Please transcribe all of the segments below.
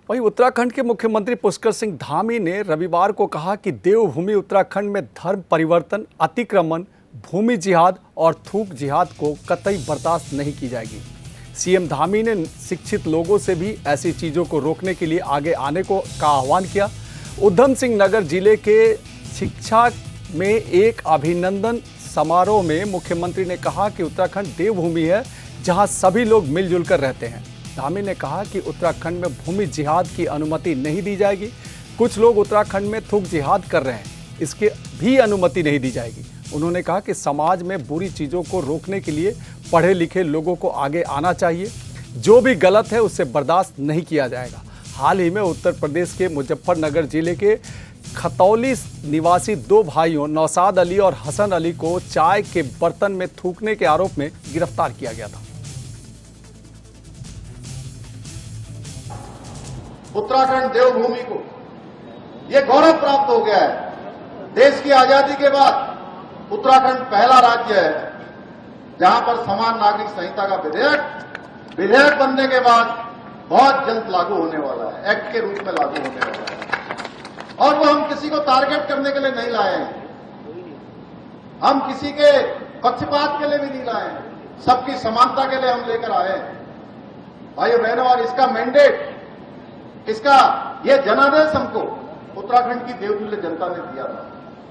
वहीं उत्तराखंड के मुख्यमंत्री पुष्कर सिंह धामी ने रविवार को कहा कि देवभूमि उत्तराखंड में धर्म परिवर्तन, अतिक्रमण, भूमि जिहाद और थूक जिहाद को कतई बर्दाश्त नहीं की जाएगी। सीएम धामी ने शिक्षित लोगों से भी ऐसी चीज़ों को रोकने के लिए आगे आने का आह्वान किया। उधम सिंह नगर जिले के शिक्षा में एक अभिनंदन समारोह में मुख्यमंत्री ने कहा कि उत्तराखंड देवभूमि है जहां सभी लोग मिलजुल कर रहते हैं। धामी ने कहा कि उत्तराखंड में भूमि जिहाद की अनुमति नहीं दी जाएगी। कुछ लोग उत्तराखंड में थूक जिहाद कर रहे हैं, इसके भी अनुमति नहीं दी जाएगी। उन्होंने कहा कि समाज में बुरी चीज़ों को रोकने के लिए पढ़े लिखे लोगों को आगे आना चाहिए। जो भी गलत है उससे बर्दाश्त नहीं किया जाएगा। हाल ही में उत्तर प्रदेश के मुजफ्फरनगर जिले के खतौली निवासी दो भाइयों नौशाद अली और हसन अली को चाय के बर्तन में थूकने के आरोप में गिरफ्तार किया गया था। उत्तराखंड देवभूमि को यह गौरव प्राप्त हो गया है। देश की आजादी के बाद उत्तराखंड पहला राज्य है जहां पर समान नागरिक संहिता का विधेयक बनने के बाद बहुत जल्द लागू होने वाला है, एक्ट के रूप में लागू होने वाला है। और वो हम किसी को टारगेट करने के लिए नहीं लाए हैं, हम किसी के पक्षपात के लिए भी नहीं लाए हैं, सबकी समानता के लिए हम लेकर आए हैं। भाइयों बहनों, और इसका मैंडेट, इसका यह जनादेश हमको उत्तराखंड की देवतुल्य जनता ने दिया था।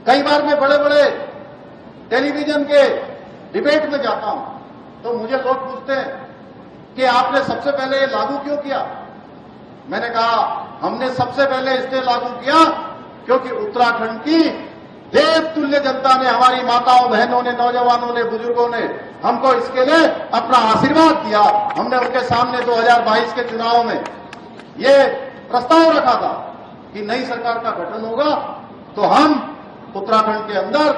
कई बार मैं बड़े बड़े टेलीविजन के डिबेट में जाता हूं तो मुझे लोग पूछते हैं कि आपने सबसे पहले ये लागू क्यों किया। मैंने कहा हमने सबसे पहले इसलिए लागू किया क्योंकि उत्तराखंड की देवतुल्य जनता ने, हमारी माताओं बहनों ने, नौजवानों ने, बुजुर्गों ने हमको इसके लिए अपना आशीर्वाद दिया। हमने उनके सामने 2022 के चुनाव में ये प्रस्ताव रखा था कि नई सरकार का गठन होगा तो हम उत्तराखंड के अंदर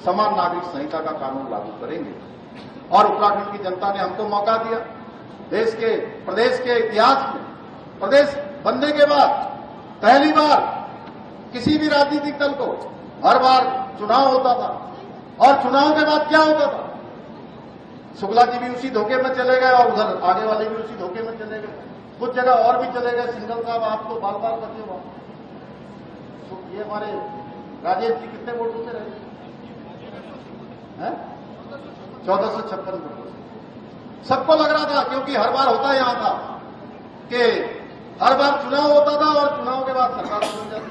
समान नागरिक संहिता का कानून लागू करेंगे। और उत्तराखंड की जनता ने हमको मौका दिया। प्रदेश के इतिहास में, प्रदेश बनने के बाद पहली बार किसी भी राजनीतिक दल को हर बार चुनाव होता था, और चुनाव के बाद क्या होता था, शुक्ला जी भी उसी धोखे में चले गए और उधर आगे वाले भी उसी धोखे में चले गए। कुछ जगह और भी चले गए। सिंघल साहब आप तो बार बार बचे हुआ। ये हमारे राजेश जी कितने वोटों से रहे? 1456 वोटों से। सबको लग रहा था, क्योंकि हर बार होता यहां था कि हर बार चुनाव होता था और चुनाव के बाद सरकार बदल जाती।